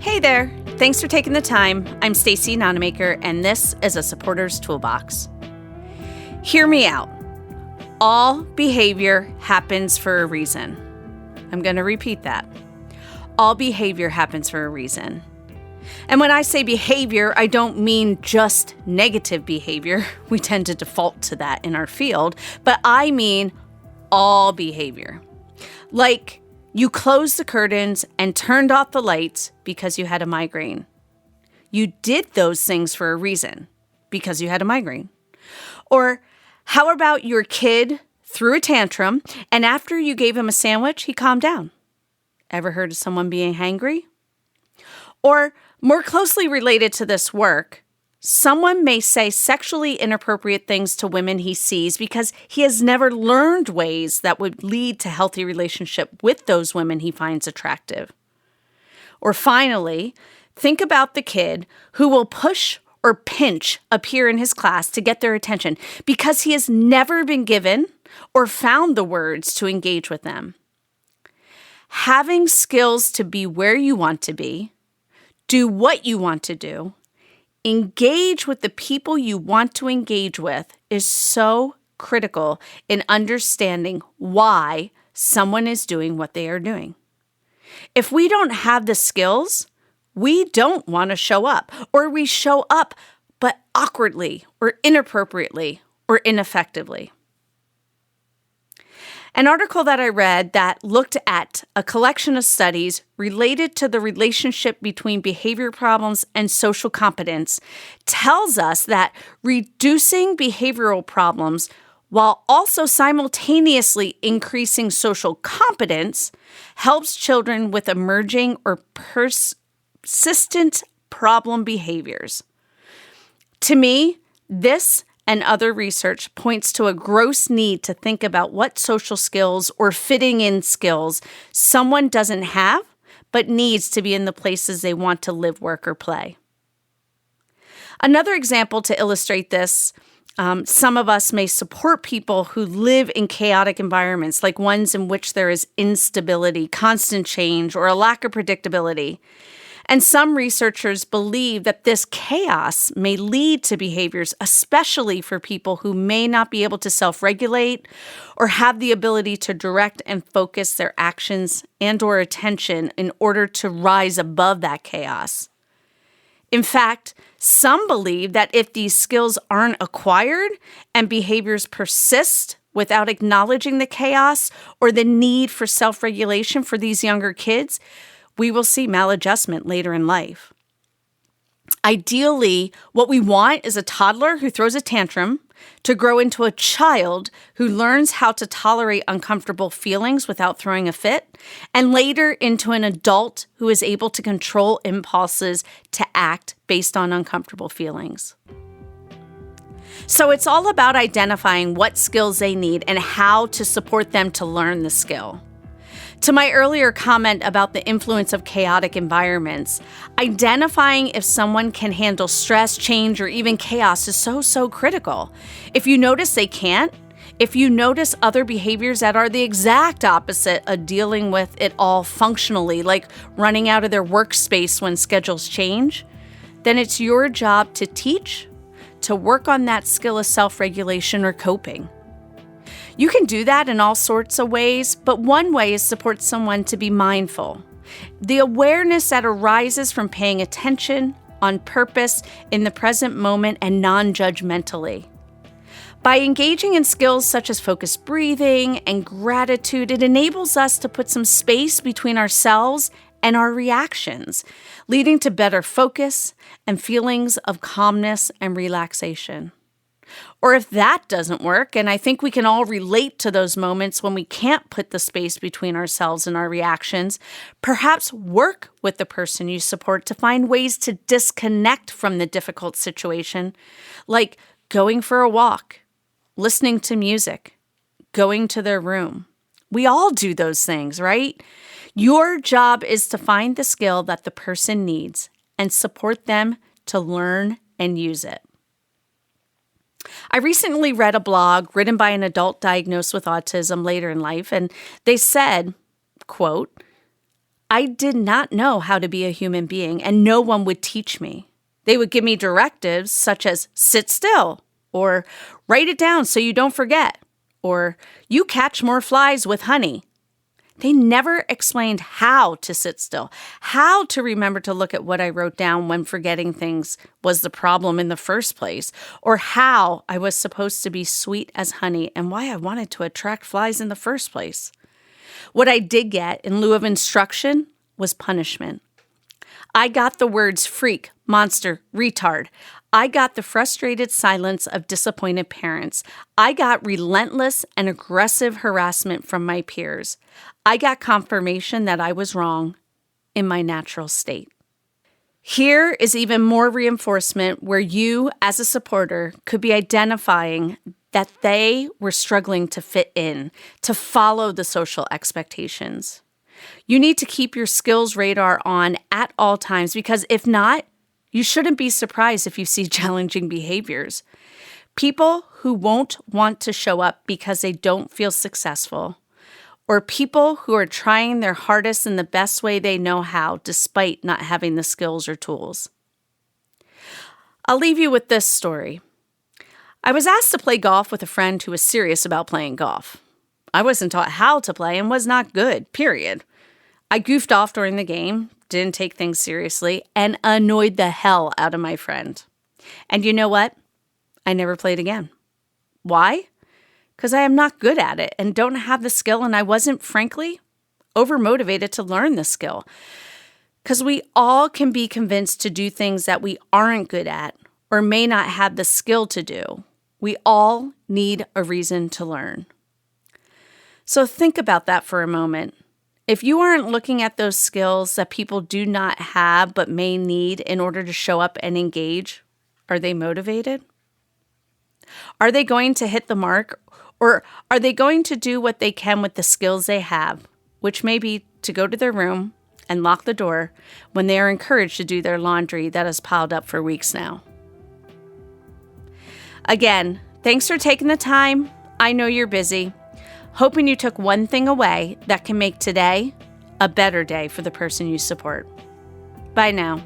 Hey there! Thanks for taking the time. I'm Stacy Nonamaker, and this is a Supporter's Toolbox. Hear me out. All behavior happens for a reason. I'm going to repeat that. All behavior happens for a reason. And when I say behavior, I don't mean just negative behavior. We tend to default to that in our field, but I mean all behavior. Like you closed the curtains and turned off the lights because you had a migraine. You did those things for a reason, because you had a migraine. Or how about your kid threw a tantrum and after you gave him a sandwich, he calmed down? Ever heard of someone being hangry? Or more closely related to this work, someone may say sexually inappropriate things to women he sees because he has never learned ways that would lead to healthy relationship with those women he finds attractive. Or finally, think about the kid who will push or pinch a peer in his class to get their attention because he has never been given or found the words to engage with them. Having skills to be where you want to be, do what you want to do, engage with the people you want to engage with is so critical in understanding why someone is doing what they are doing. If we don't have the skills, we don't want to show up, or we show up but awkwardly or inappropriately or ineffectively. An article that I read that looked at a collection of studies related to the relationship between behavior problems and social competence tells us that reducing behavioral problems while also simultaneously increasing social competence helps children with emerging or persistent problem behaviors. To me, this and other research points to a gross need to think about what social skills or fitting in skills someone doesn't have but needs to be in the places they want to live, work, or play. Another example to illustrate this, some of us may support people who live in chaotic environments, like ones in which there is instability, constant change, or a lack of predictability. And some researchers believe that this chaos may lead to behaviors, especially for people who may not be able to self-regulate or have the ability to direct and focus their actions and/or attention in order to rise above that chaos. In fact, some believe that if these skills aren't acquired and behaviors persist without acknowledging the chaos or the need for self-regulation for these younger kids, we will see maladjustment later in life. Ideally, what we want is a toddler who throws a tantrum to grow into a child who learns how to tolerate uncomfortable feelings without throwing a fit, and later into an adult who is able to control impulses to act based on uncomfortable feelings. So it's all about identifying what skills they need and how to support them to learn the skill. To my earlier comment about the influence of chaotic environments, identifying if someone can handle stress, change, or even chaos is so critical. If you notice they can't, if you notice other behaviors that are the exact opposite of dealing with it all functionally, like running out of their workspace when schedules change, then it's your job to teach, to work on that skill of self-regulation or coping. You can do that in all sorts of ways, but one way is support someone to be mindful. The awareness that arises from paying attention on purpose in the present moment and non-judgmentally. By engaging in skills such as focused breathing and gratitude, it enables us to put some space between ourselves and our reactions, leading to better focus and feelings of calmness and relaxation. Or if that doesn't work, and I think we can all relate to those moments when we can't put the space between ourselves and our reactions, perhaps work with the person you support to find ways to disconnect from the difficult situation, like going for a walk, listening to music, going to their room. We all do those things, right? Your job is to find the skill that the person needs and support them to learn and use it. I recently read a blog written by an adult diagnosed with autism later in life, and they said, quote, I did not know how to be a human being, and no one would teach me. They would give me directives such as sit still, or write it down so you don't forget, or you catch more flies with honey. They never explained how to sit still, how to remember to look at what I wrote down when forgetting things was the problem in the first place, or how I was supposed to be sweet as honey and why I wanted to attract flies in the first place. What I did get in lieu of instruction was punishment. I got the words freak, monster, retard. I got the frustrated silence of disappointed parents. I got relentless and aggressive harassment from my peers. I got confirmation that I was wrong in my natural state. Here is even more reinforcement where you, as a supporter, could be identifying that they were struggling to fit in, to follow the social expectations. You need to keep your skills radar on at all times because if not, you shouldn't be surprised if you see challenging behaviors. People who won't want to show up because they don't feel successful, or people who are trying their hardest in the best way they know how despite not having the skills or tools. I'll leave you with this story. I was asked to play golf with a friend who was serious about playing golf. I wasn't taught how to play and was not good, period. I goofed off during the game, didn't take things seriously, and annoyed the hell out of my friend. And you know what? I never played again. Why? Because I am not good at it and don't have the skill, and I wasn't, frankly, overmotivated to learn the skill. Because we all can be convinced to do things that we aren't good at or may not have the skill to do. We all need a reason to learn. So think about that for a moment. If you aren't looking at those skills that people do not have but may need in order to show up and engage, are they motivated? Are they going to hit the mark? Or are they going to do what they can with the skills they have, which may be to go to their room and lock the door when they are encouraged to do their laundry that has piled up for weeks now? Again, thanks for taking the time. I know you're busy. Hoping you took one thing away that can make today a better day for the person you support. Bye now.